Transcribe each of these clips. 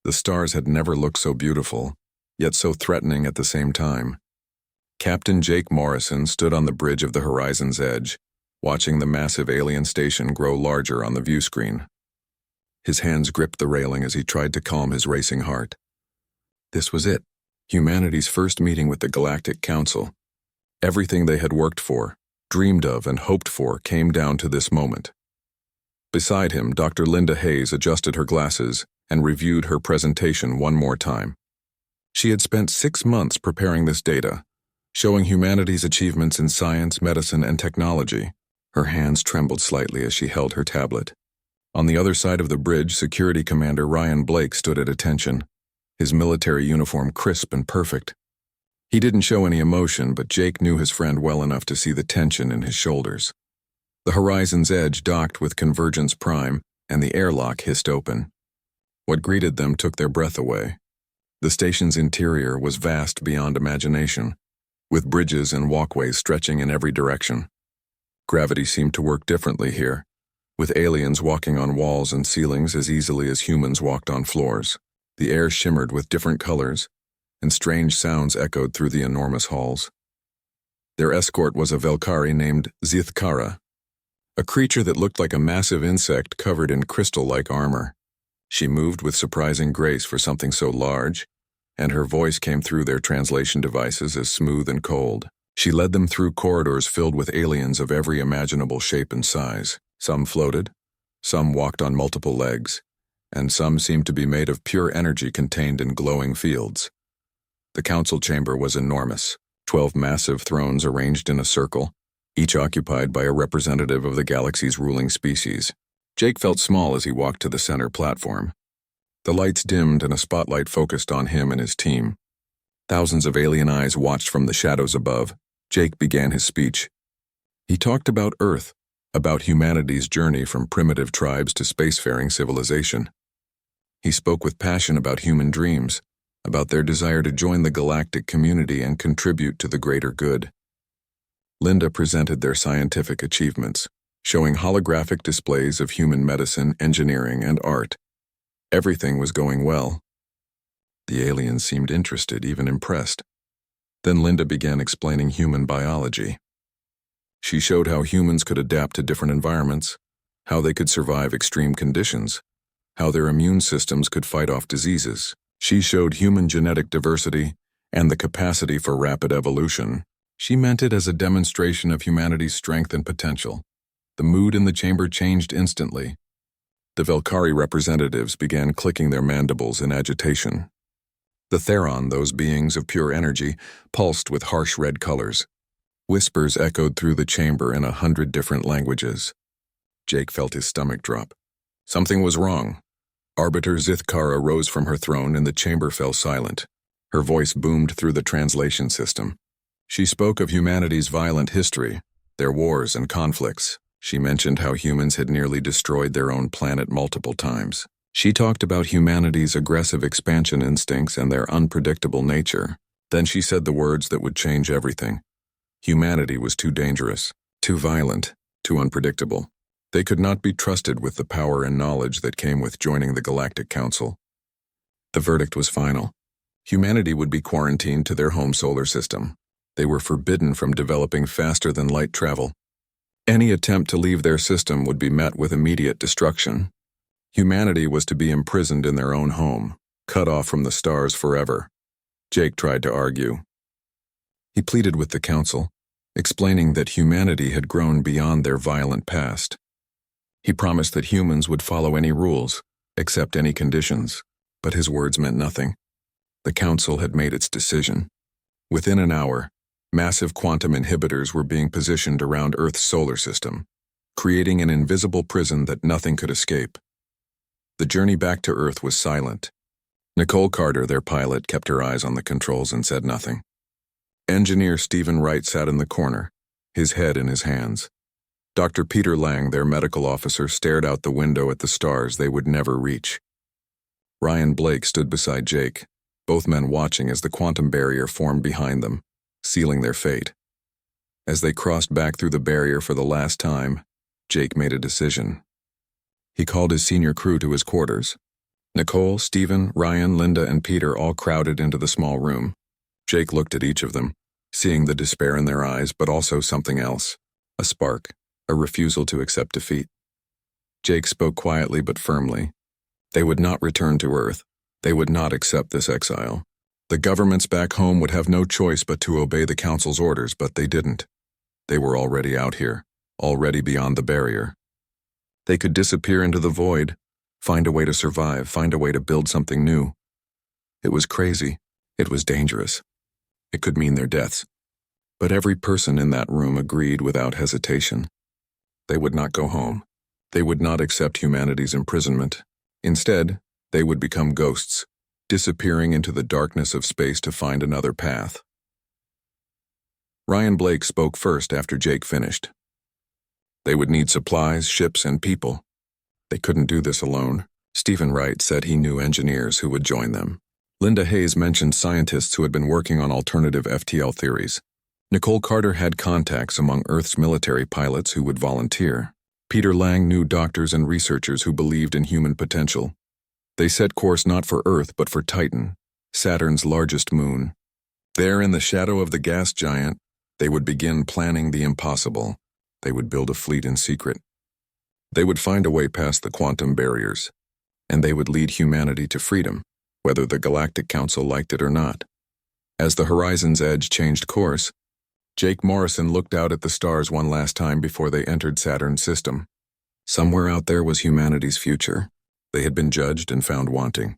The stars had never looked so beautiful, yet so threatening at the same time. Captain Jake Morrison stood on the bridge of the horizon's edge, watching the massive alien station grow larger on the view screen. His hands gripped the railing as he tried to calm his racing heart. This was it, humanity's first meeting with the Galactic Council. Everything they had worked for, dreamed of, and hoped for came down to this moment. Beside him, Dr. Linda Hayes adjusted her glasses and reviewed her presentation one more time. She had spent 6 months preparing this data, showing humanity's achievements in science, medicine, and technology. Her hands trembled slightly as she held her tablet. On the other side of the bridge, Security Commander Ryan Blake stood at attention, his military uniform crisp and perfect. He didn't show any emotion, but Jake knew his friend well enough to see the tension in his shoulders. The horizon's edge docked with Convergence Prime, and the airlock hissed open. What greeted them took their breath away. The station's interior was vast beyond imagination, with bridges and walkways stretching in every direction. Gravity seemed to work differently here, with aliens walking on walls and ceilings as easily as humans walked on floors. The air shimmered with different colors, and strange sounds echoed through the enormous halls. Their escort was a Velkari named Zithkara, a creature that looked like a massive insect covered in crystal-like armor. She moved with surprising grace for something so large, and her voice came through their translation devices as smooth and cold. She led them through corridors filled with aliens of every imaginable shape and size. Some floated, some walked on multiple legs, and some seemed to be made of pure energy contained in glowing fields. The council chamber was enormous, 12 massive thrones arranged in a circle, each occupied by a representative of the galaxy's ruling species. Jake felt small as he walked to the center platform. The lights dimmed and a spotlight focused on him and his team. Thousands of alien eyes watched from the shadows above. Jake began his speech. He talked about Earth, about humanity's journey from primitive tribes to spacefaring civilization. He spoke with passion about human dreams, about their desire to join the galactic community and contribute to the greater good. Linda presented their scientific achievements, showing holographic displays of human medicine, engineering, and art. Everything was going well. The aliens seemed interested, even impressed. Then Linda began explaining human biology. She showed how humans could adapt to different environments, how they could survive extreme conditions, how their immune systems could fight off diseases. She showed human genetic diversity and the capacity for rapid evolution. She meant it as a demonstration of humanity's strength and potential. The mood in the chamber changed instantly. The Velkari representatives began clicking their mandibles in agitation. The Theron, those beings of pure energy, pulsed with harsh red colors. Whispers echoed through the chamber in 100 different languages. Jake felt his stomach drop. Something was wrong. Arbiter Zithkara rose from her throne and the chamber fell silent. Her voice boomed through the translation system. She spoke of humanity's violent history, their wars and conflicts. She mentioned how humans had nearly destroyed their own planet multiple times. She talked about humanity's aggressive expansion instincts and their unpredictable nature. Then she said the words that would change everything. Humanity was too dangerous, too violent, too unpredictable. They could not be trusted with the power and knowledge that came with joining the Galactic Council. The verdict was final. Humanity would be quarantined to their home solar system. They were forbidden from developing faster-than-light travel. Any attempt to leave their system would be met with immediate destruction. Humanity was to be imprisoned in their own home, cut off from the stars forever. Jake tried to argue. He pleaded with the council, explaining that humanity had grown beyond their violent past. He promised that humans would follow any rules, accept any conditions, but his words meant nothing. The council had made its decision. Within an hour, massive quantum inhibitors were being positioned around Earth's solar system, creating an invisible prison that nothing could escape. The journey back to Earth was silent. Nicole Carter, their pilot, kept her eyes on the controls and said nothing. Engineer Stephen Wright sat in the corner, his head in his hands. Dr. Peter Lang, their medical officer, stared out the window at the stars they would never reach. Ryan Blake stood beside Jake, both men watching as the quantum barrier formed behind them, sealing their fate. As they crossed back through the barrier for the last time, Jake made a decision. He called his senior crew to his quarters. Nicole, Stephen, Ryan, Linda, and Peter all crowded into the small room. Jake looked at each of them, seeing the despair in their eyes, but also something else. A spark, a refusal to accept defeat. Jake spoke quietly but firmly. They would not return to Earth. They would not accept this exile. The governments back home would have no choice but to obey the Council's orders, but they didn't. They were already out here, already beyond the barrier. They could disappear into the void, find a way to survive, find a way to build something new. It was crazy. It was dangerous. It could mean their deaths. But every person in that room agreed without hesitation. They would not go home. They would not accept humanity's imprisonment. Instead, they would become ghosts, disappearing into the darkness of space to find another path. Ryan Blake spoke first after Jake finished. They would need supplies, ships, and people. They couldn't do this alone. Stephen Wright said he knew engineers who would join them. Linda Hayes mentioned scientists who had been working on alternative FTL theories. Nicole Carter had contacts among Earth's military pilots who would volunteer. Peter Lang knew doctors and researchers who believed in human potential. They set course not for Earth but for Titan, Saturn's largest moon. There in the shadow of the gas giant, they would begin planning the impossible. They would build a fleet in secret. They would find a way past the quantum barriers. And they would lead humanity to freedom, whether the Galactic Council liked it or not. As the horizon's edge changed course, Jake Morrison looked out at the stars one last time before they entered Saturn's system. Somewhere out there was humanity's future. They had been judged and found wanting.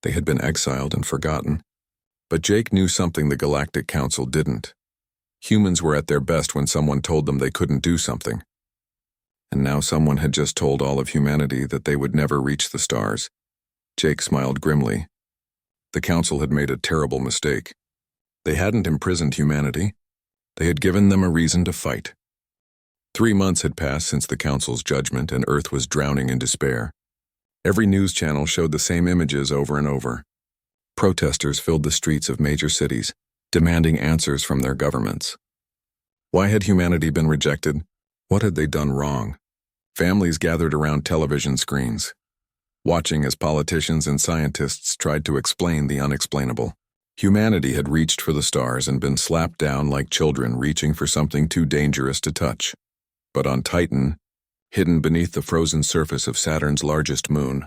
They had been exiled and forgotten. But Jake knew something the Galactic Council didn't. Humans were at their best when someone told them they couldn't do something. And now someone had just told all of humanity that they would never reach the stars. Jake smiled grimly. The Council had made a terrible mistake. They hadn't imprisoned humanity. They had given them a reason to fight. 3 months had passed since the Council's judgment, and Earth was drowning in despair. Every news channel showed the same images over and over. Protesters filled the streets of major cities, demanding answers from their governments. Why had humanity been rejected? What had they done wrong? Families gathered around television screens, watching as politicians and scientists tried to explain the unexplainable. Humanity had reached for the stars and been slapped down like children reaching for something too dangerous to touch. But on Titan, hidden beneath the frozen surface of Saturn's largest moon,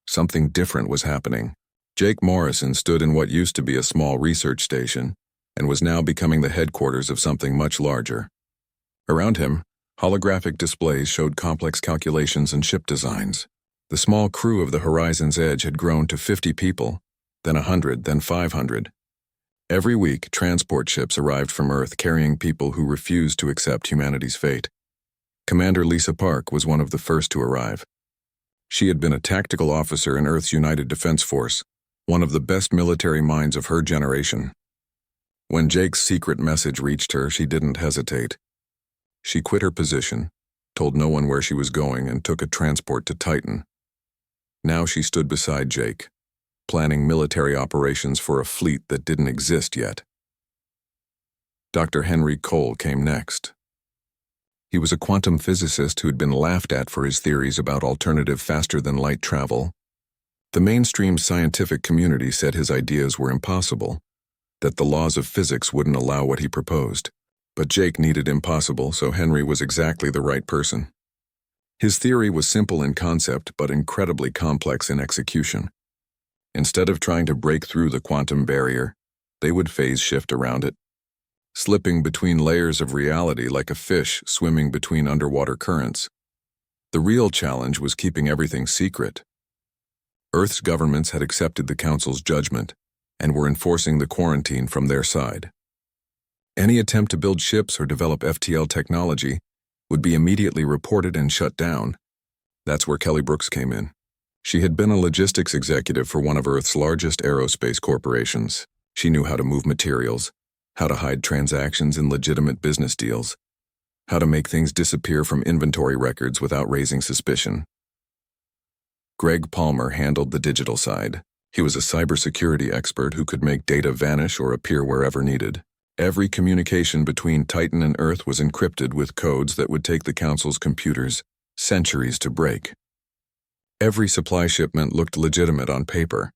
something different was happening. Jake Morrison stood in what used to be a small research station and was now becoming the headquarters of something much larger. Around him, holographic displays showed complex calculations and ship designs. The small crew of the Horizon's Edge had grown to 50 people, then 100, then 500. Every week, transport ships arrived from Earth carrying people who refused to accept humanity's fate. Commander Lisa Park was one of the first to arrive. She had been a tactical officer in Earth's United Defense Force, one of the best military minds of her generation. When Jake's secret message reached her, she didn't hesitate. She quit her position, told no one where she was going, and took a transport to Titan. Now she stood beside Jake, planning military operations for a fleet that didn't exist yet. Dr. Henry Cole came next. He was a quantum physicist who'd been laughed at for his theories about alternative faster-than-light travel. The mainstream scientific community said his ideas were impossible, that the laws of physics wouldn't allow what he proposed. But Jake needed impossible, so Henry was exactly the right person. His theory was simple in concept, but incredibly complex in execution. Instead of trying to break through the quantum barrier, they would phase shift around it, slipping between layers of reality like a fish swimming between underwater currents. The real challenge was keeping everything secret. Earth's governments had accepted the Council's judgment and were enforcing the quarantine from their side. Any attempt to build ships or develop FTL technology would be immediately reported and shut down. That's where Kelly Brooks came in. She had been a logistics executive for one of Earth's largest aerospace corporations. She knew how to move materials, how to hide transactions in legitimate business deals, how to make things disappear from inventory records without raising suspicion. Greg Palmer handled the digital side. He was a cybersecurity expert who could make data vanish or appear wherever needed. Every communication between Titan and Earth was encrypted with codes that would take the Council's computers centuries to break. Every supply shipment looked legitimate on paper.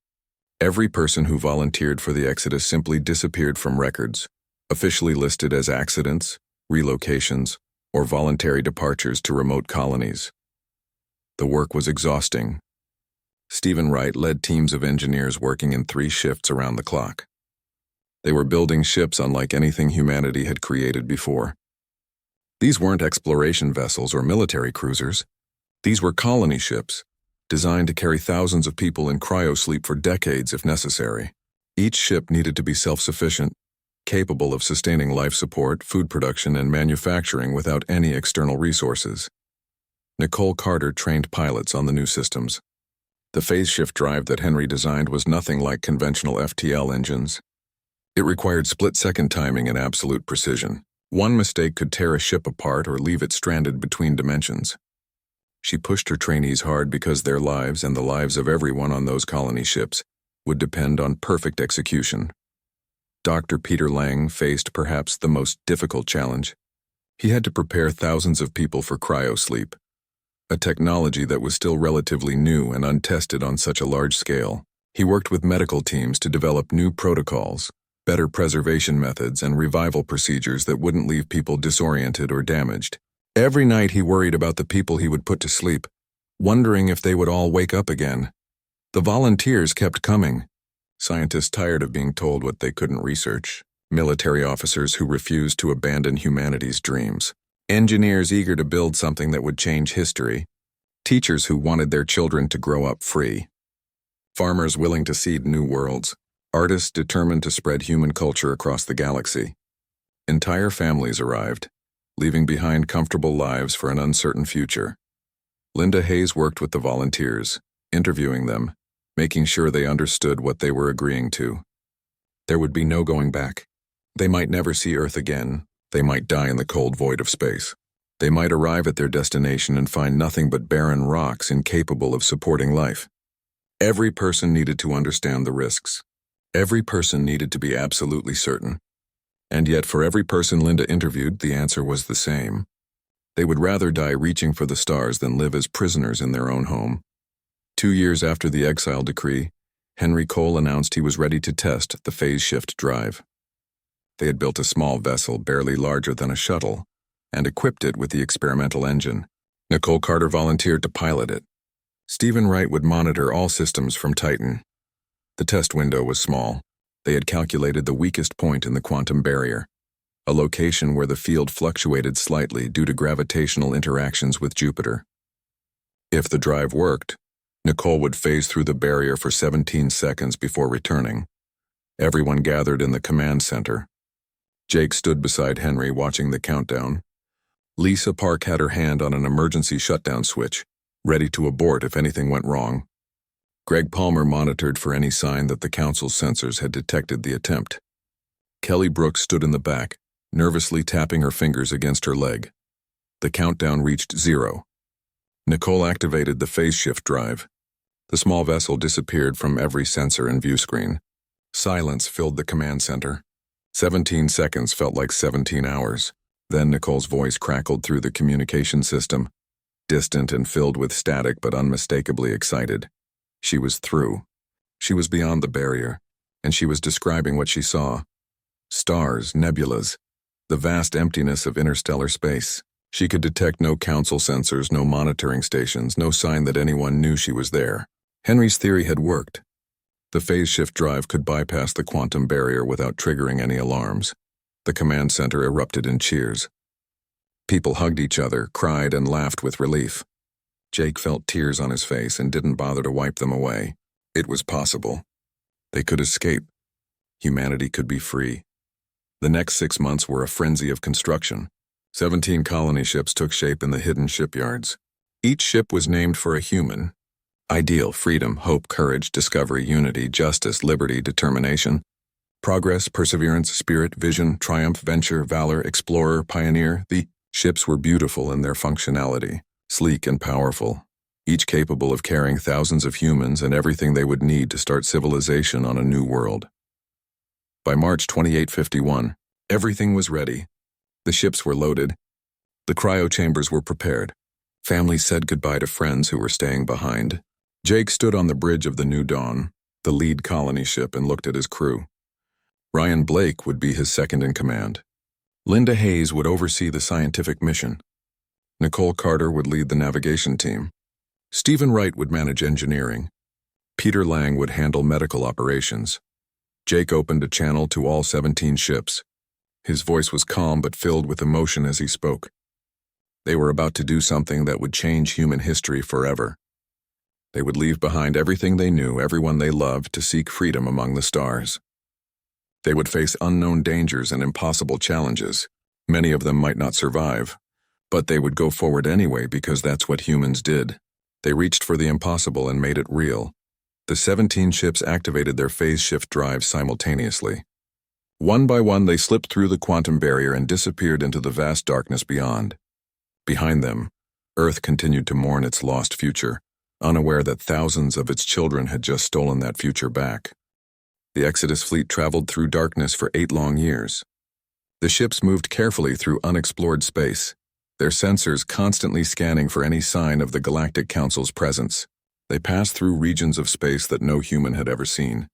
Every person who volunteered for the exodus simply disappeared from records, officially listed as accidents, relocations, or voluntary departures to remote colonies. The work was exhausting. Stephen Wright led teams of engineers working in 3 shifts around the clock. They were building ships unlike anything humanity had created before. These weren't exploration vessels or military cruisers. These were colony ships, designed to carry thousands of people in cryosleep for decades if necessary. Each ship needed to be self-sufficient, capable of sustaining life support, food production, and manufacturing without any external resources. Nicole Carter trained pilots on the new systems. The phase shift drive that Henry designed was nothing like conventional FTL engines. It required split-second timing and absolute precision. One mistake could tear a ship apart or leave it stranded between dimensions. She pushed her trainees hard because their lives and the lives of everyone on those colony ships would depend on perfect execution. Dr. Peter Lang faced perhaps the most difficult challenge. He had to prepare thousands of people for cryosleep, a technology that was still relatively new and untested on such a large scale. He worked with medical teams to develop new protocols, better preservation methods, and revival procedures that wouldn't leave people disoriented or damaged. Every night he worried about the people he would put to sleep, wondering if they would all wake up again. The volunteers kept coming. Scientists tired of being told what they couldn't research. Military officers who refused to abandon humanity's dreams. Engineers eager to build something that would change history. Teachers who wanted their children to grow up free. Farmers willing to seed new worlds. Artists determined to spread human culture across the galaxy. Entire families arrived, leaving behind comfortable lives for an uncertain future. Linda Hayes worked with the volunteers, interviewing them, making sure they understood what they were agreeing to. There would be no going back. They might never see Earth again. They might die in the cold void of space. They might arrive at their destination and find nothing but barren rocks incapable of supporting life. Every person needed to understand the risks. Every person needed to be absolutely certain. And yet for every person Linda interviewed, the answer was the same. They would rather die reaching for the stars than live as prisoners in their own home. 2 years after the exile decree, Henry Cole announced he was ready to test the phase shift drive. They had built a small vessel barely larger than a shuttle and equipped it with the experimental engine. Nicole Carter volunteered to pilot it. Stephen Wright would monitor all systems from Titan. The test window was small. They had calculated the weakest point in the quantum barrier, a location where the field fluctuated slightly due to gravitational interactions with Jupiter. If the drive worked, Nicole would phase through the barrier for 17 seconds before returning. Everyone gathered in the command center. Jake stood beside Henry watching the countdown. Lisa Park had her hand on an emergency shutdown switch, ready to abort if anything went wrong. Greg Palmer monitored for any sign that the council's sensors had detected the attempt. Kelly Brooks stood in the back, nervously tapping her fingers against her leg. The countdown reached 0. Nicole activated the phase shift drive. The small vessel disappeared from every sensor and view screen. Silence filled the command center. 17 seconds felt like 17 hours. Then Nicole's voice crackled through the communication system, distant and filled with static but unmistakably excited. She was through. She was beyond the barrier, and she was describing what she saw. Stars, nebulas, the vast emptiness of interstellar space. She could detect no council sensors, no monitoring stations, no sign that anyone knew she was there. Henry's theory had worked. The phase shift drive could bypass the quantum barrier without triggering any alarms. The command center erupted in cheers. People hugged each other, cried, and laughed with relief. Jake felt tears on his face and didn't bother to wipe them away. It was possible. They could escape. Humanity could be free. The next 6 months were a frenzy of construction. 17 colony ships took shape in the hidden shipyards. Each ship was named for a human. Ideal, freedom, hope, courage, discovery, unity, justice, liberty, determination. Progress, perseverance, spirit, vision, triumph, venture, valor, explorer, pioneer. The ships were beautiful in their functionality. Sleek and powerful, each capable of carrying thousands of humans and everything they would need to start civilization on a new world. By March 2851, everything was ready. The ships were loaded. The cryo chambers were prepared. Families said goodbye to friends who were staying behind. Jake stood on the bridge of the New Dawn, the lead colony ship, and looked at his crew. Ryan Blake would be his second in command. Linda Hayes would oversee the scientific mission. Nicole Carter would lead the navigation team. Stephen Wright would manage engineering. Peter Lang would handle medical operations. Jake opened a channel to all 17 ships. His voice was calm but filled with emotion as he spoke. They were about to do something that would change human history forever. They would leave behind everything they knew, everyone they loved, to seek freedom among the stars. They would face unknown dangers and impossible challenges. Many of them might not survive, but they would go forward anyway because that's what humans did. They reached for the impossible and made it real. The 17 ships activated their phase shift drives simultaneously. One by one, they slipped through the quantum barrier and disappeared into the vast darkness beyond. Behind them, Earth continued to mourn its lost future, unaware that thousands of its children had just stolen that future back. The Exodus fleet traveled through darkness for 8 long years. The ships moved carefully through unexplored space, their sensors constantly scanning for any sign of the Galactic Council's presence. They passed through regions of space that no human had ever seen.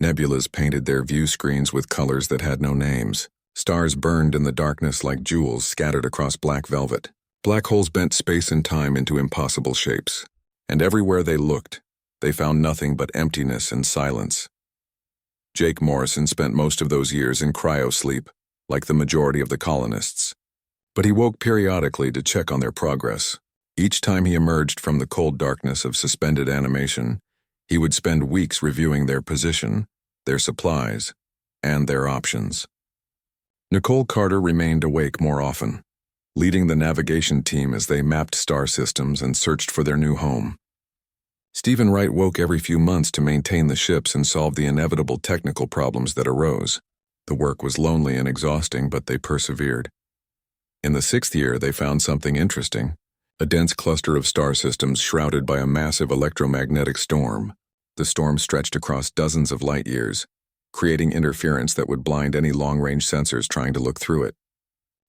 Nebulas painted their view screens with colors that had no names. Stars burned in the darkness like jewels scattered across black velvet. Black holes bent space and time into impossible shapes. And everywhere they looked, they found nothing but emptiness and silence. Jake Morrison spent most of those years in cryosleep, like the majority of the colonists. But he woke periodically to check on their progress. Each time he emerged from the cold darkness of suspended animation, he would spend weeks reviewing their position, their supplies, and their options. Nicole Carter remained awake more often, leading the navigation team as they mapped star systems and searched for their new home. Stephen Wright woke every few months to maintain the ships and solve the inevitable technical problems that arose. The work was lonely and exhausting, but they persevered. In the 6th year, they found something interesting. A dense cluster of star systems shrouded by a massive electromagnetic storm. The storm stretched across dozens of light years, creating interference that would blind any long-range sensors trying to look through it.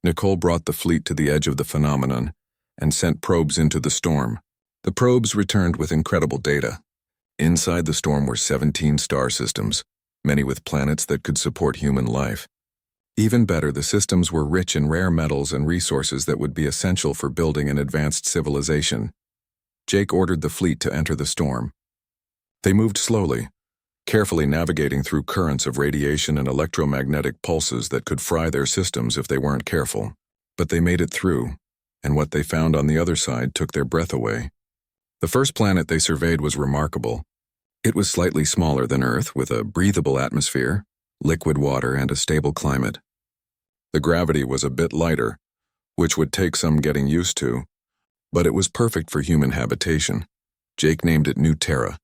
Nicole brought the fleet to the edge of the phenomenon and sent probes into the storm. The probes returned with incredible data. Inside the storm were 17 star systems, many with planets that could support human life. Even better, the systems were rich in rare metals and resources that would be essential for building an advanced civilization. Jake ordered the fleet to enter the storm. They moved slowly, carefully navigating through currents of radiation and electromagnetic pulses that could fry their systems if they weren't careful. But they made it through, and what they found on the other side took their breath away. The first planet they surveyed was remarkable. It was slightly smaller than Earth, with a breathable atmosphere, liquid water, and a stable climate. The gravity was a bit lighter, which would take some getting used to, but it was perfect for human habitation. Jake named it New Terra,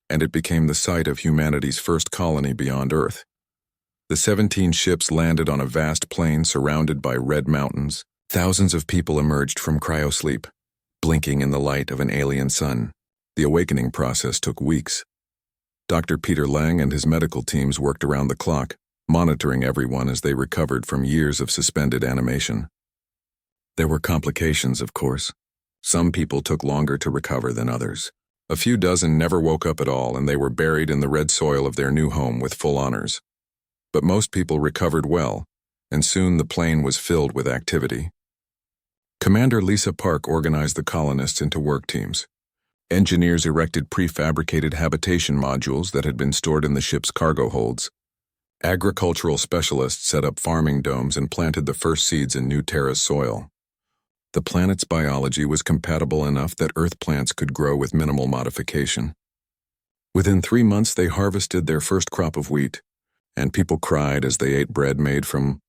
and it became the site of humanity's first colony beyond Earth. The 17 ships landed on a vast plain surrounded by red mountains. Thousands of people emerged from cryosleep, blinking in the light of an alien sun. The awakening process took weeks. Dr. Peter Lang and his medical teams worked around the clock, monitoring everyone as they recovered from years of suspended animation. There were complications, of course. Some people took longer to recover than others. A few dozen never woke up at all, and they were buried in the red soil of their new home with full honors. But most people recovered well, and soon the plain was filled with activity. Commander Lisa Park organized the colonists into work teams. Engineers erected prefabricated habitation modules that had been stored in the ship's cargo holds. Agricultural specialists set up farming domes and planted the first seeds in New Terra's soil. The planet's biology was compatible enough that Earth plants could grow with minimal modification. Within 3 months, they harvested their first crop of wheat, and people cried as they ate bread made from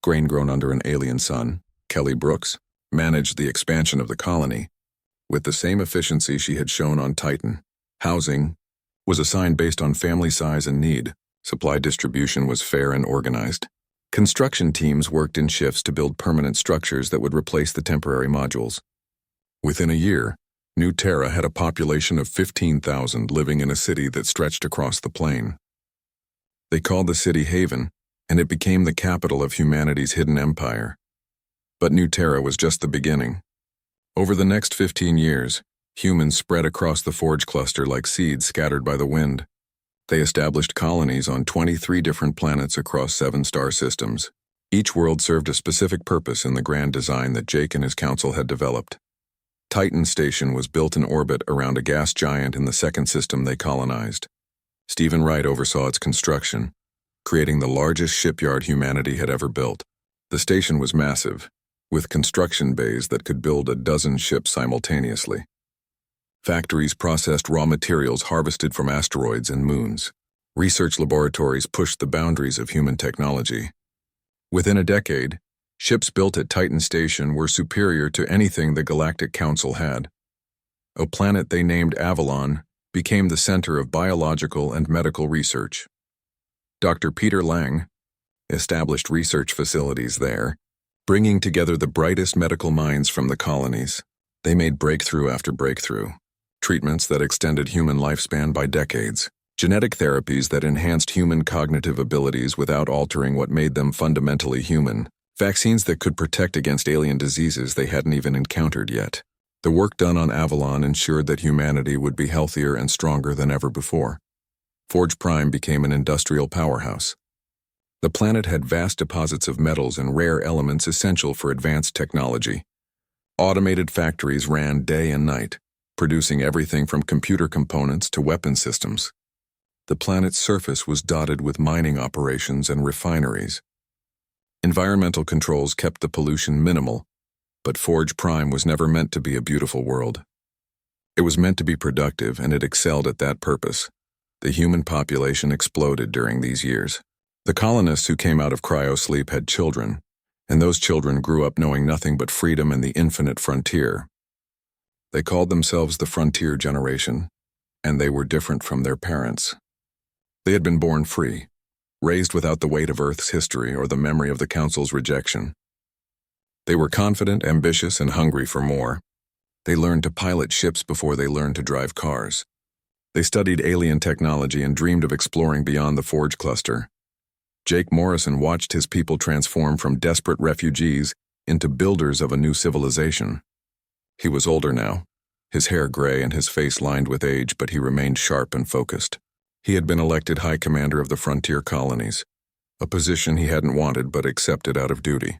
grain grown under an alien sun. Kelly Brooks managed the expansion of the colony with the same efficiency she had shown on Titan. Housing was assigned based on family size and need. Supply distribution was fair and organized. Construction teams worked in shifts to build permanent structures that would replace the temporary modules. Within a year, New Terra had a population of 15,000 living in a city that stretched across the plain. They called the city Haven, and it became the capital of humanity's hidden empire. But New Terra was just the beginning. Over the next 15 years, Humans spread across the Forge cluster like seeds scattered by the wind. They established colonies on 23 different planets across 7 star systems. Each world served a specific purpose in the grand design that Jake and his council had developed. Titan Station was built in orbit around a gas giant in the second system they colonized. Stephen Wright oversaw its construction, creating the largest shipyard humanity had ever built. The station was massive, with construction bays that could build a dozen ships simultaneously. Factories processed raw materials harvested from asteroids and moons. Research laboratories pushed the boundaries of human technology. Within a decade, ships built at Titan Station were superior to anything the Galactic Council had. A planet they named Avalon became the center of biological and medical research. Dr. Peter Lang established research facilities there, bringing together the brightest medical minds from the colonies. They made breakthrough after breakthrough. Treatments that extended human lifespan by decades. Genetic therapies that enhanced human cognitive abilities without altering what made them fundamentally human. Vaccines that could protect against alien diseases they hadn't even encountered yet. The work done on Avalon ensured that humanity would be healthier and stronger than ever before. Forge Prime became an industrial powerhouse. The planet had vast deposits of metals and rare elements essential for advanced technology. Automated factories ran day and night, producing everything from computer components to weapon systems. The planet's surface was dotted with mining operations and refineries. Environmental controls kept the pollution minimal, but Forge Prime was never meant to be a beautiful world. It was meant to be productive, and it excelled at that purpose. The human population exploded during these years. The colonists who came out of cryosleep had children, and those children grew up knowing nothing but freedom and the infinite frontier. They called themselves the Frontier Generation, and they were different from their parents. They had been born free, raised without the weight of Earth's history or the memory of the Council's rejection. They were confident, ambitious, and hungry for more. They learned to pilot ships before they learned to drive cars. They studied alien technology and dreamed of exploring beyond the Forge cluster. Jake Morrison watched his people transform from desperate refugees into builders of a new civilization. He was older now, his hair gray and his face lined with age, but he remained sharp and focused. He had been elected High Commander of the Frontier Colonies, a position he hadn't wanted but accepted out of duty.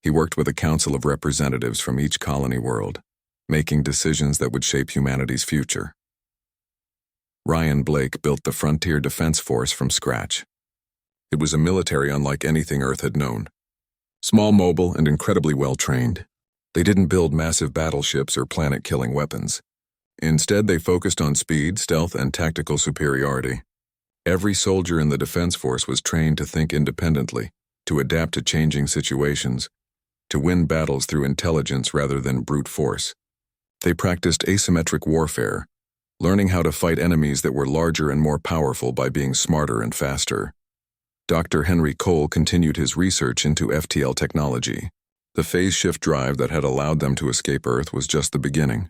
He worked with a council of representatives from each colony world, making decisions that would shape humanity's future. Ryan Blake built the Frontier Defense Force from scratch. It was a military unlike anything Earth had known. Small, mobile, and incredibly well-trained. They didn't build massive battleships or planet-killing weapons. Instead, they focused on speed, stealth, and tactical superiority. Every soldier in the Defense Force was trained to think independently, to adapt to changing situations, to win battles through intelligence rather than brute force. They practiced asymmetric warfare, learning how to fight enemies that were larger and more powerful by being smarter and faster. Dr. Henry Cole continued his research into FTL technology. The phase shift drive that had allowed them to escape Earth was just the beginning.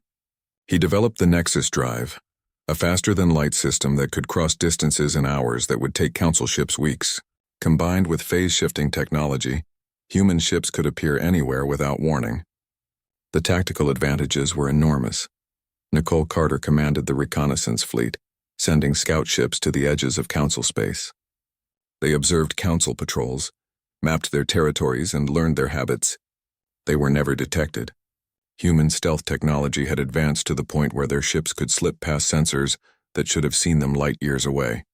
He developed the Nexus drive, a faster-than-light system that could cross distances in hours that would take Council ships weeks. Combined with phase-shifting technology, human ships could appear anywhere without warning. The tactical advantages were enormous. Nicole Carter commanded the reconnaissance fleet, sending scout ships to the edges of Council space. They observed Council patrols, mapped their territories, and learned their habits. They were never detected. Human stealth technology had advanced to the point where their ships could slip past sensors that should have seen them light years away.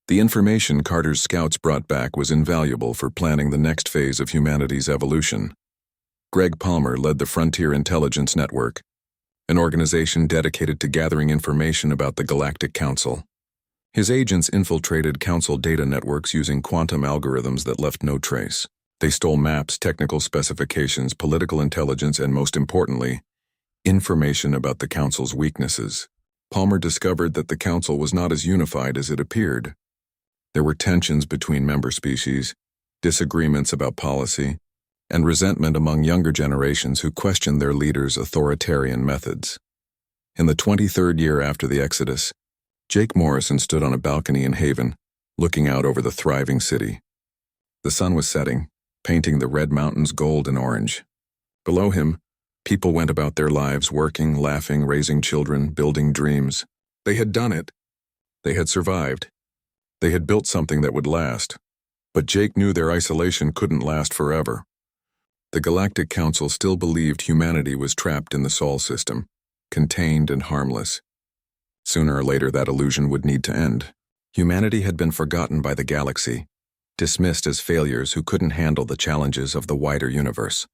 The information Carter's scouts brought back was invaluable for planning the next phase of humanity's evolution. Greg Palmer led the Frontier Intelligence Network, an organization dedicated to gathering information about the Galactic Council. His agents infiltrated Council data networks using quantum algorithms that left no trace. They stole maps, technical specifications, political intelligence, and most importantly, information about the Council's weaknesses. Palmer discovered that the Council was not as unified as it appeared. There were tensions between member species, disagreements about policy, and resentment among younger generations who questioned their leaders' authoritarian methods. In the 23rd year after the Exodus, Jake Morrison stood on a balcony in Haven, looking out over the thriving city. The sun was setting, painting the red mountains gold and orange. Below him, People went about their lives working, laughing, raising children, building dreams. They had done it. They had survived. They had built something that would last. But Jake knew their isolation couldn't last forever. The Galactic Council still believed humanity was trapped in the Sol system, contained and harmless. Sooner or later that illusion would need to end. Humanity had been forgotten by the galaxy, dismissed as failures who couldn't handle the challenges of the wider universe.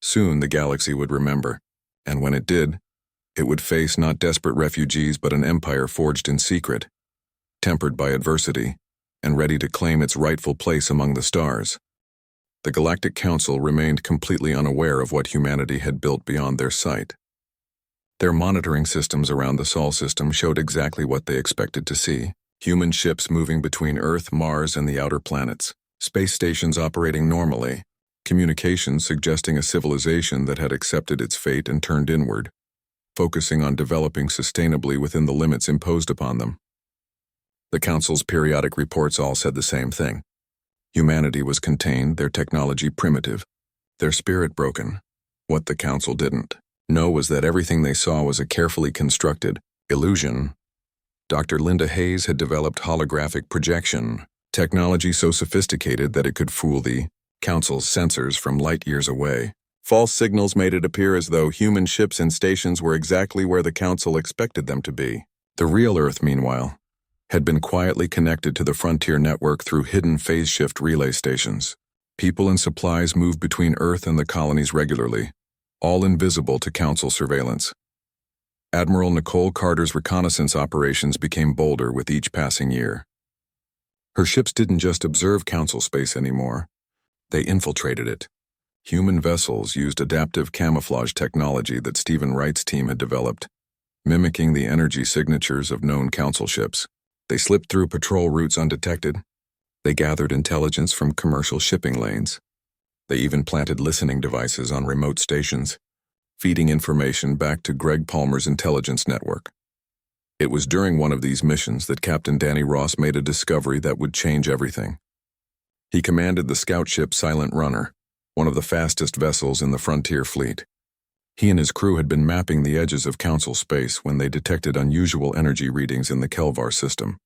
Soon the galaxy would remember, and when it did, it would face not desperate refugees but an empire forged in secret, tempered by adversity, and ready to claim its rightful place among the stars. The Galactic Council remained completely unaware of what humanity had built beyond their sight. Their monitoring systems around the Sol system showed exactly what they expected to see: human ships moving between Earth, Mars, and the outer planets, space stations operating normally, communications suggesting a civilization that had accepted its fate and turned inward, focusing on developing sustainably within the limits imposed upon them. The Council's periodic reports all said the same thing. Humanity was contained, their technology primitive, their spirit broken. What the Council didn't know was that everything they saw was a carefully constructed illusion. Dr. Linda Hayes had developed holographic projection, technology so sophisticated that it could fool the Council's sensors from light years away. False signals made it appear as though human ships and stations were exactly where the Council expected them to be. The real Earth, meanwhile, had been quietly connected to the Frontier network through hidden phase shift relay stations. People and supplies moved between Earth and the colonies regularly, all invisible to Council surveillance. Admiral Nicole Carter's reconnaissance operations became bolder with each passing year. Her ships didn't just observe Council space anymore. They infiltrated it. Human vessels used adaptive camouflage technology that Stephen Wright's team had developed, mimicking the energy signatures of known Council ships. They slipped through patrol routes undetected. They gathered intelligence from commercial shipping lanes. They even planted listening devices on remote stations, feeding information back to Greg Palmer's intelligence network. It was during one of these missions that Captain Danny Ross made a discovery that would change everything. He commanded the scout ship Silent Runner, one of the fastest vessels in the Frontier fleet. He and his crew had been mapping the edges of Council space when they detected unusual energy readings in the Kelvar system.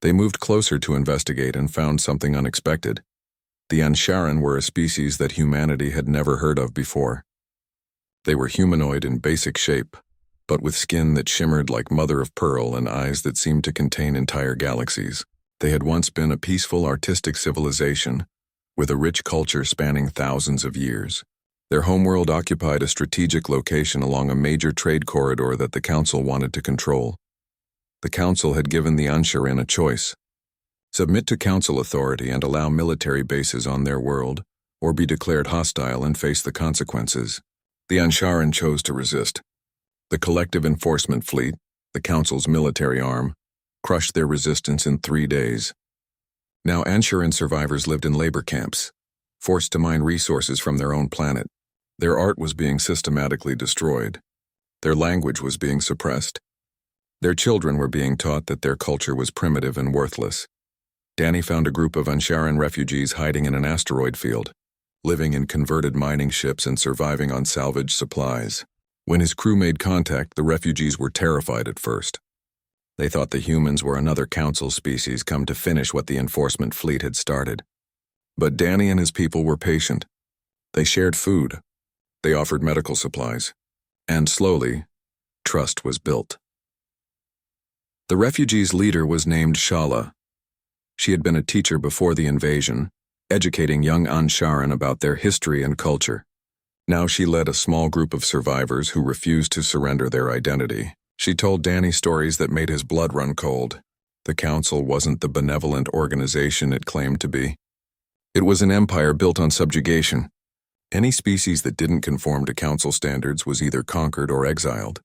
They moved closer to investigate and found something unexpected. The Ansharan were a species that humanity had never heard of before. They were humanoid in basic shape, but with skin that shimmered like mother of pearl and eyes that seemed to contain entire galaxies. They had once been a peaceful, artistic civilization, with a rich culture spanning thousands of years. Their homeworld occupied a strategic location along a major trade corridor that the Council wanted to control. The Council had given the Ansharan a choice: submit to Council authority and allow military bases on their world, or be declared hostile and face the consequences. The Ansharan chose to resist. The Collective Enforcement Fleet, the Council's military arm, crushed their resistance in 3 days. Now Ansharan survivors lived in labor camps, forced to mine resources from their own planet. Their art was being systematically destroyed. Their language was being suppressed. Their children were being taught that their culture was primitive and worthless. Danny found a group of Ansharan refugees hiding in an asteroid field, living in converted mining ships and surviving on salvaged supplies. When his crew made contact, the refugees were terrified at first. They thought the humans were another Council species come to finish what the enforcement fleet had started. But Danny and his people were patient. They shared food. They offered medical supplies. And slowly, trust was built. The refugees' leader was named Shala. She had been a teacher before the invasion, educating young Ansharan about their history and culture. Now she led a small group of survivors who refused to surrender their identity. She told Danny stories that made his blood run cold. The Council wasn't the benevolent organization it claimed to be. It was an empire built on subjugation. Any species that didn't conform to Council standards was either conquered or exiled.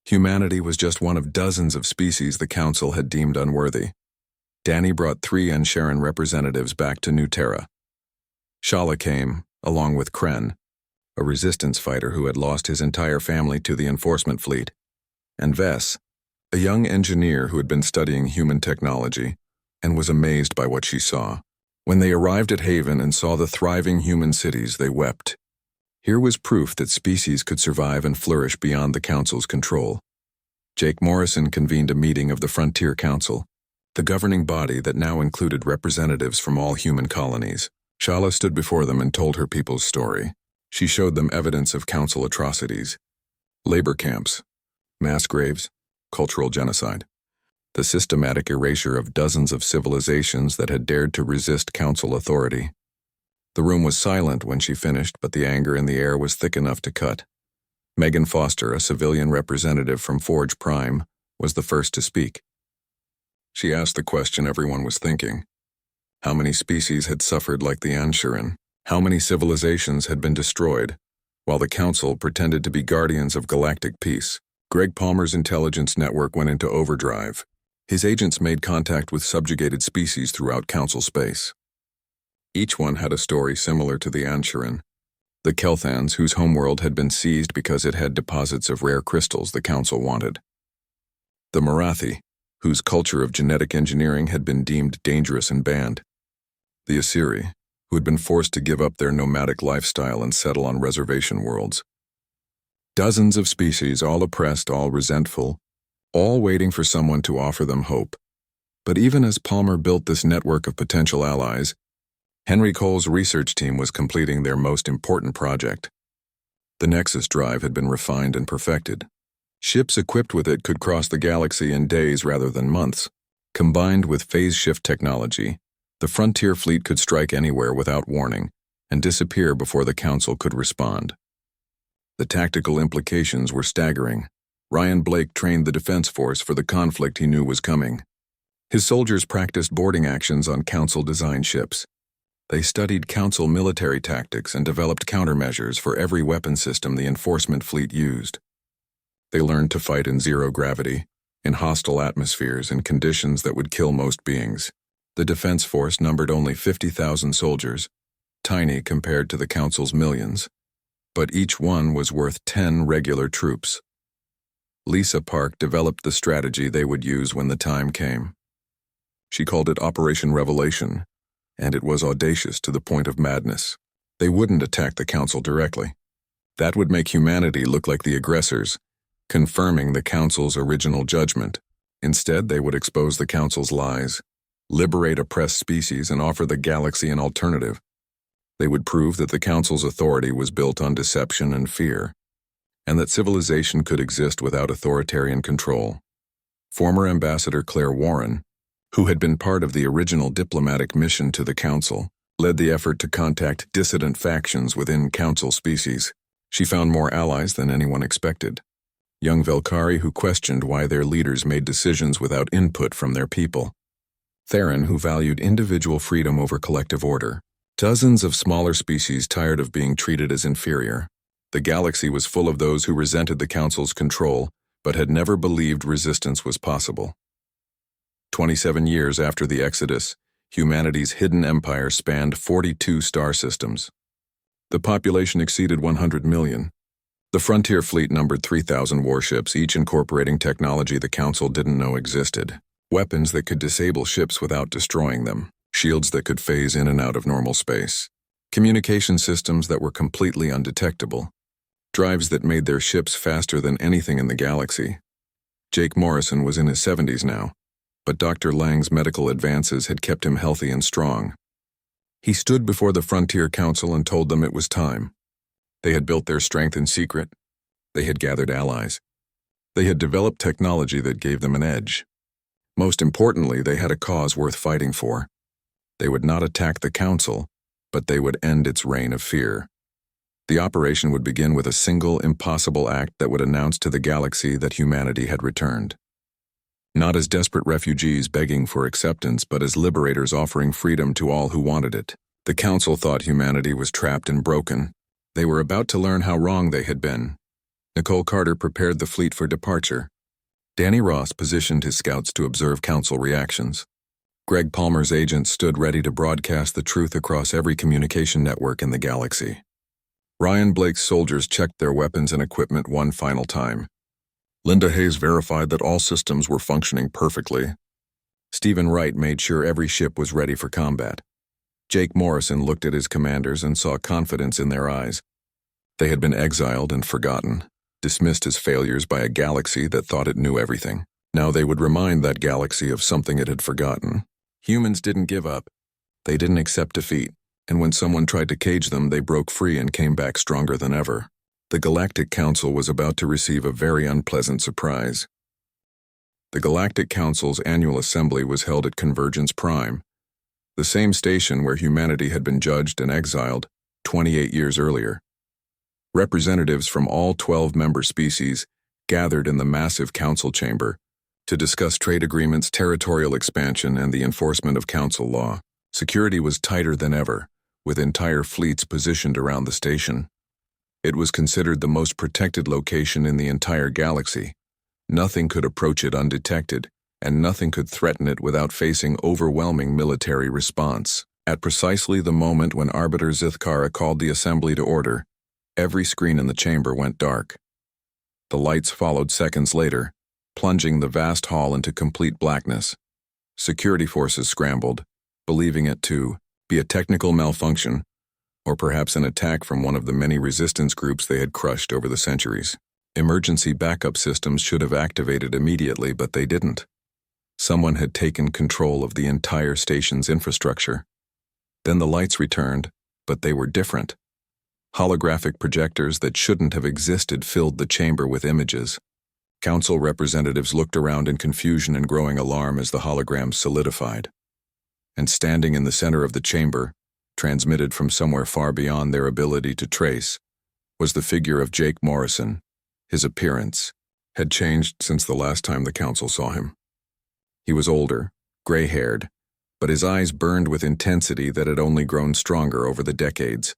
Humanity was just one of dozens of species the Council had deemed unworthy. Danny brought 3 Ansharan representatives back to New Terra. Shala came, along with Kren, a resistance fighter who had lost his entire family to the enforcement fleet, and Vess, a young engineer who had been studying human technology and was amazed by what she saw. When they arrived at Haven and saw the thriving human cities, they wept. Here was proof that species could survive and flourish beyond the Council's control. Jake Morrison convened a meeting of the Frontier Council, the governing body that now included representatives from all human colonies. Shala stood before them and told her people's story. She showed them evidence of Council atrocities, labor camps, mass graves, cultural genocide, the systematic erasure of dozens of civilizations that had dared to resist Council authority. The room was silent when she finished, but the anger in the air was thick enough to cut. Megan Foster, a civilian representative from Forge Prime, was the first to speak. She asked the question everyone was thinking. How many species had suffered like the Anshuran? How many civilizations had been destroyed, while the Council pretended to be guardians of galactic peace? Greg Palmer's intelligence network went into overdrive. His agents made contact with subjugated species throughout Council space. Each one had a story similar to the Anshuran. The Kelthans, whose homeworld had been seized because it had deposits of rare crystals the Council wanted. The Marathi, whose culture of genetic engineering had been deemed dangerous and banned. The Asiri, who had been forced to give up their nomadic lifestyle and settle on reservation worlds. Dozens of species, all oppressed, all resentful, all waiting for someone to offer them hope. But even as Palmer built this network of potential allies, Henry Cole's research team was completing their most important project. The Nexus drive had been refined and perfected. Ships equipped with it could cross the galaxy in days rather than months. Combined with phase shift technology, the Frontier fleet could strike anywhere without warning and disappear before the Council could respond. The tactical implications were staggering. Ryan Blake trained the Defense Force for the conflict he knew was coming. His soldiers practiced boarding actions on Council-designed ships. They studied Council military tactics and developed countermeasures for every weapon system the enforcement fleet used. They learned to fight in zero gravity, in hostile atmospheres and conditions that would kill most beings. The Defense Force numbered only 50,000 soldiers, tiny compared to the Council's millions, but each one was worth 10 regular troops. Lisa Park developed the strategy they would use when the time came. She called it Operation Revelation, and it was audacious to the point of madness. They wouldn't attack the Council directly. That would make humanity look like the aggressors, confirming the Council's original judgment. Instead, they would expose the Council's lies, liberate oppressed species, and offer the galaxy an alternative. They would prove that the Council's authority was built on deception and fear, and that civilization could exist without authoritarian control. Former Ambassador Claire Warren, who had been part of the original diplomatic mission to the Council, led the effort to contact dissident factions within Council species. She found more allies than anyone expected. Young Velkari, who questioned why their leaders made decisions without input from their people. Theron, who valued individual freedom over collective order. Dozens of smaller species tired of being treated as inferior. The galaxy was full of those who resented the Council's control, but had never believed resistance was possible. 27 years after the Exodus, humanity's hidden empire spanned 42 star systems. The population exceeded 100 million. The Frontier fleet numbered 3,000 warships, each incorporating technology the Council didn't know existed. Weapons that could disable ships without destroying them. Shields that could phase in and out of normal space. Communication systems that were completely undetectable. Drives that made their ships faster than anything in the galaxy. Jake Morrison was in his 70s now, but Dr. Lang's medical advances had kept him healthy and strong. He stood before the Frontier Council and told them it was time. They had built their strength in secret. They had gathered allies. They had developed technology that gave them an edge. Most importantly, they had a cause worth fighting for. They would not attack the Council, but they would end its reign of fear. The operation would begin with a single, impossible act that would announce to the galaxy that humanity had returned. Not as desperate refugees begging for acceptance, but as liberators offering freedom to all who wanted it. The Council thought humanity was trapped and broken. They were about to learn how wrong they had been. Nicole Carter prepared the fleet for departure. Danny Ross positioned his scouts to observe Council reactions. Greg Palmer's agents stood ready to broadcast the truth across every communication network in the galaxy. Ryan Blake's soldiers checked their weapons and equipment one final time. Linda Hayes verified that all systems were functioning perfectly. Stephen Wright made sure every ship was ready for combat. Jake Morrison looked at his commanders and saw confidence in their eyes. They had been exiled and forgotten, dismissed as failures by a galaxy that thought it knew everything. Now they would remind that galaxy of something it had forgotten. Humans didn't give up. They didn't accept defeat, and when someone tried to cage them, they broke free and came back stronger than ever. The Galactic Council was about to receive a very unpleasant surprise. The Galactic Council's annual assembly was held at Convergence Prime, the same station where humanity had been judged and exiled 28 years earlier. Representatives from all 12 member species gathered in the massive council chamber to discuss trade agreements, territorial expansion, and the enforcement of council law. Security was tighter than ever, with entire fleets positioned around the station. It was considered the most protected location in the entire galaxy. Nothing could approach it undetected, and nothing could threaten it without facing overwhelming military response. At precisely the moment when Arbiter Zithkara called the assembly to order, every screen in the chamber went dark. The lights followed seconds later, plunging the vast hall into complete blackness. Security forces scrambled, believing it to be a technical malfunction, or perhaps an attack from one of the many resistance groups they had crushed over the centuries. Emergency backup systems should have activated immediately, but they didn't. Someone had taken control of the entire station's infrastructure. Then the lights returned, but they were different. Holographic projectors that shouldn't have existed filled the chamber with images. Council representatives looked around in confusion and growing alarm as the holograms solidified. And standing in the center of the chamber, transmitted from somewhere far beyond their ability to trace, was the figure of Jake Morrison. His appearance had changed since the last time the council saw him. He was older, gray-haired, but his eyes burned with intensity that had only grown stronger over the decades.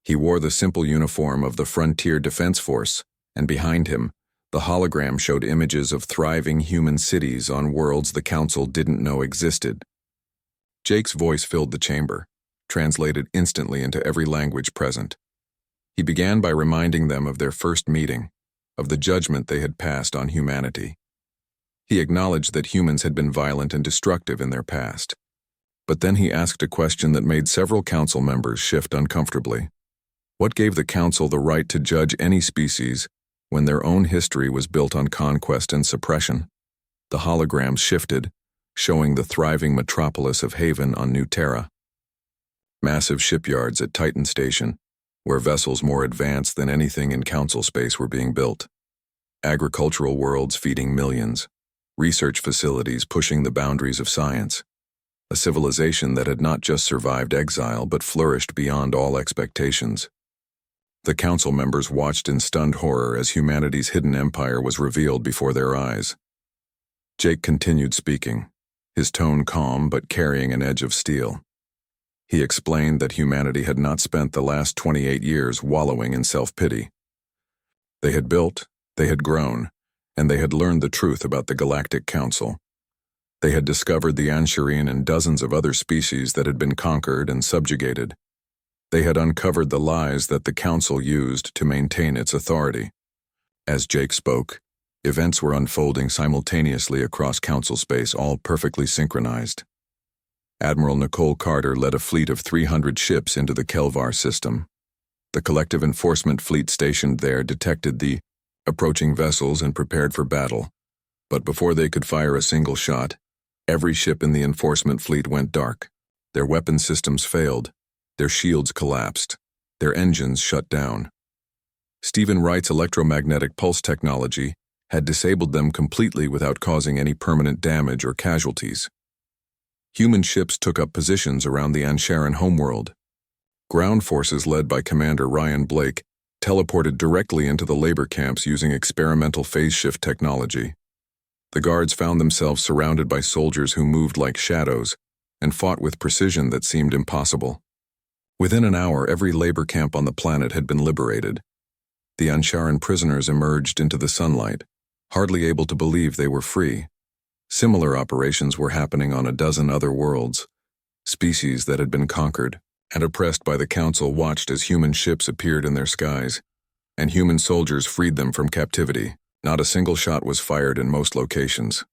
He wore the simple uniform of the Frontier Defense Force, and behind him, the hologram showed images of thriving human cities on worlds the council didn't know existed. Jake's voice filled the chamber, translated instantly into every language present. He began by reminding them of their first meeting, of the judgment they had passed on humanity. He acknowledged that humans had been violent and destructive in their past. But then he asked a question that made several council members shift uncomfortably. What gave the council the right to judge any species when their own history was built on conquest and suppression? The holograms shifted, showing the thriving metropolis of Haven on New Terra. Massive shipyards at Titan Station, where vessels more advanced than anything in council space were being built. Agricultural worlds feeding millions. Research facilities pushing the boundaries of science. A civilization that had not just survived exile but flourished beyond all expectations. The council members watched in stunned horror as humanity's hidden empire was revealed before their eyes. Jake continued speaking, his tone calm but carrying an edge of steel. He explained that humanity had not spent the last 28 years wallowing in self-pity. They had built, they had grown, and they had learned the truth about the Galactic Council. They had discovered the Anshirine and dozens of other species that had been conquered and subjugated. They had uncovered the lies that the Council used to maintain its authority. As Jake spoke, events were unfolding simultaneously across Council space, all perfectly synchronized. Admiral Nicole Carter led a fleet of 300 ships into the Kelvar system. The collective enforcement fleet stationed there detected the approaching vessels and prepared for battle. But before they could fire a single shot, every ship in the enforcement fleet went dark. Their weapon systems failed. Their shields collapsed. Their engines shut down. Stephen Wright's electromagnetic pulse technology had disabled them completely without causing any permanent damage or casualties. Human ships took up positions around the Ansharan homeworld. Ground forces led by Commander Ryan Blake teleported directly into the labor camps using experimental phase shift technology. The guards found themselves surrounded by soldiers who moved like shadows and fought with precision that seemed impossible. Within an hour, every labor camp on the planet had been liberated. The Ansharan prisoners emerged into the sunlight, hardly able to believe they were free. Similar operations were happening on a dozen other worlds. Species that had been conquered and oppressed by the Council watched as human ships appeared in their skies, and human soldiers freed them from captivity. Not a single shot was fired in most locations.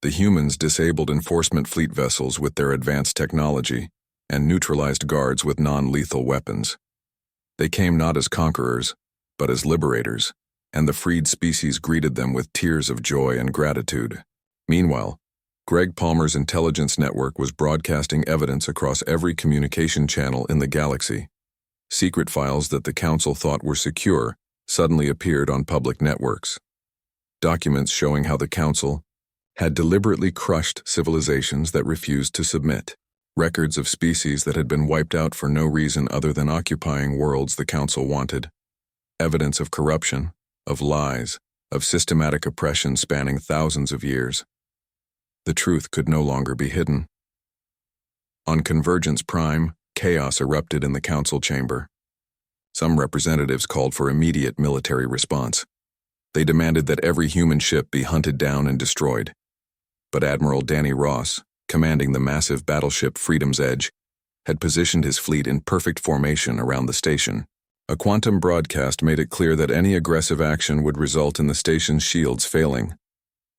The humans disabled enforcement fleet vessels with their advanced technology and neutralized guards with non-lethal weapons. They came not as conquerors, but as liberators, and the freed species greeted them with tears of joy and gratitude. Meanwhile, Greg Palmer's intelligence network was broadcasting evidence across every communication channel in the galaxy. Secret files that the Council thought were secure suddenly appeared on public networks. Documents showing how the Council had deliberately crushed civilizations that refused to submit. Records of species that had been wiped out for no reason other than occupying worlds the Council wanted. Evidence of corruption, of lies, of systematic oppression spanning thousands of years. The truth could no longer be hidden. On Convergence Prime, chaos erupted in the Council chamber. Some representatives called for immediate military response. They demanded that every human ship be hunted down and destroyed. But Admiral Danny Ross, commanding the massive battleship Freedom's Edge, had positioned his fleet in perfect formation around the station. A quantum broadcast made it clear that any aggressive action would result in the station's shields failing.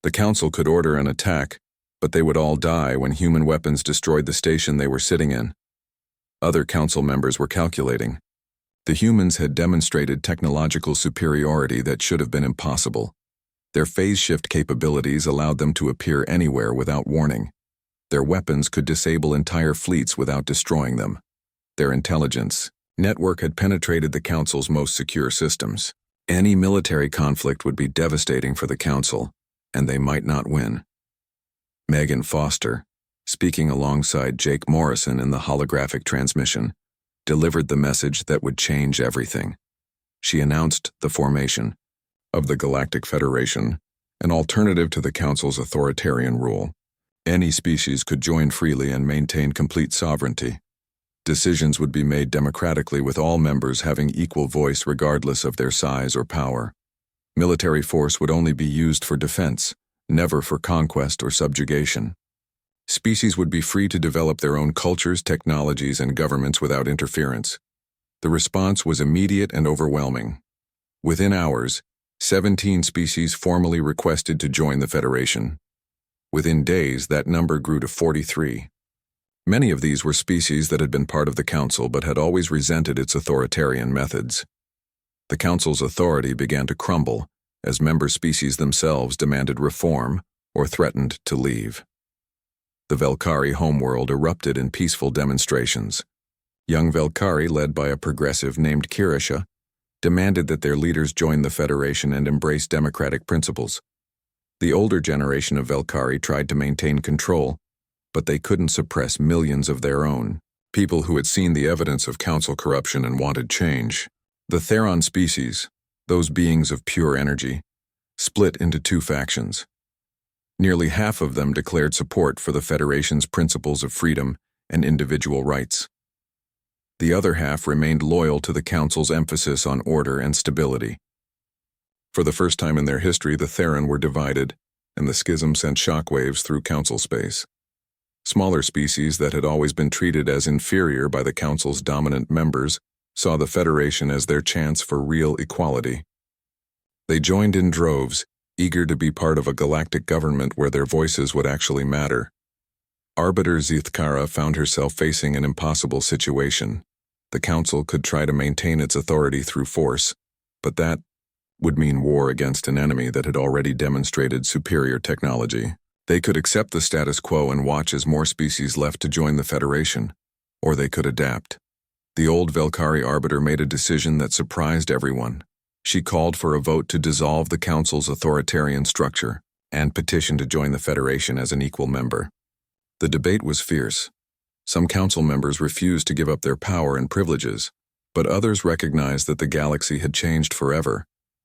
The Council could order an attack, but they would all die when human weapons destroyed the station they were sitting in. Other Council members were calculating. The humans had demonstrated technological superiority that should have been impossible. Their phase shift capabilities allowed them to appear anywhere without warning. Their weapons could disable entire fleets without destroying them. Their intelligence network had penetrated the Council's most secure systems. Any military conflict would be devastating for the Council, and they might not win. Megan Foster, speaking alongside Jake Morrison in the holographic transmission, delivered the message that would change everything. She announced the formation of the Galactic Federation, an alternative to the Council's authoritarian rule. Any species could join freely and maintain complete sovereignty. Decisions would be made democratically with all members having equal voice regardless of their size or power. Military force would only be used for defense, never for conquest or subjugation. Species would be free to develop their own cultures, technologies, and governments without interference. The response was immediate and overwhelming. Within hours, 17 species formally requested to join the Federation. Within days, that number grew to 43. Many of these were species that had been part of the Council but had always resented its authoritarian methods. The Council's authority began to crumble as member species themselves demanded reform or threatened to leave. The Velkari homeworld erupted in peaceful demonstrations. Young Velkari, led by a progressive named Kirisha, demanded that their leaders join the Federation and embrace democratic principles. The older generation of Velkari tried to maintain control, but they couldn't suppress millions of their own, people who had seen the evidence of Council corruption and wanted change. The Theron species, those beings of pure energy, split into two factions. Nearly half of them declared support for the Federation's principles of freedom and individual rights. The other half remained loyal to the Council's emphasis on order and stability. For the first time in their history, the Theron were divided, and the schism sent shockwaves through Council space. Smaller species that had always been treated as inferior by the Council's dominant members saw the Federation as their chance for real equality. They joined in droves, eager to be part of a galactic government where their voices would actually matter. Arbiter Zithkara found herself facing an impossible situation. The Council could try to maintain its authority through force, but that would mean war against an enemy that had already demonstrated superior technology. They could accept the status quo and watch as more species left to join the Federation, or they could adapt. The old Velkari Arbiter made a decision that surprised everyone. She called for a vote to dissolve the Council's authoritarian structure and petition to join the Federation as an equal member. The debate was fierce. Some Council members refused to give up their power and privileges, but others recognized that the galaxy had changed forever,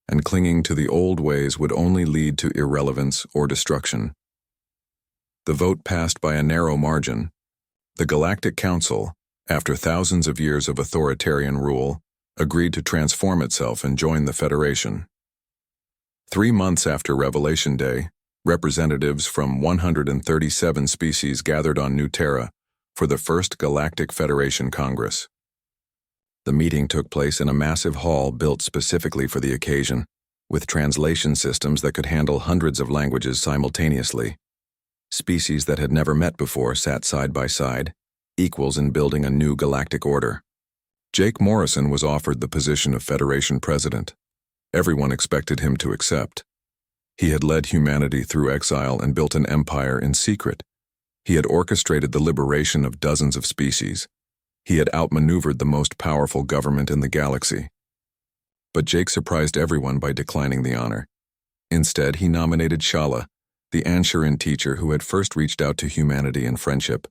and clinging to the old ways would only lead to irrelevance or destruction. The vote passed by a narrow margin. The Galactic Council, after thousands of years of authoritarian rule, agreed to transform itself and join the Federation. 3 months after Revelation Day, representatives from 137 species gathered on New Terra for the first Galactic Federation Congress. The meeting took place in a massive hall built specifically for the occasion, with translation systems that could handle hundreds of languages simultaneously. Species that had never met before sat side by side, equals in building a new galactic order. Jake Morrison was offered the position of Federation president. Everyone expected him to accept. He had led humanity through exile and built an empire in secret. He had orchestrated the liberation of dozens of species. He had outmaneuvered the most powerful government in the galaxy. But Jake surprised everyone by declining the honor. Instead, he nominated Shala, the Ansherin teacher who had first reached out to humanity in friendship.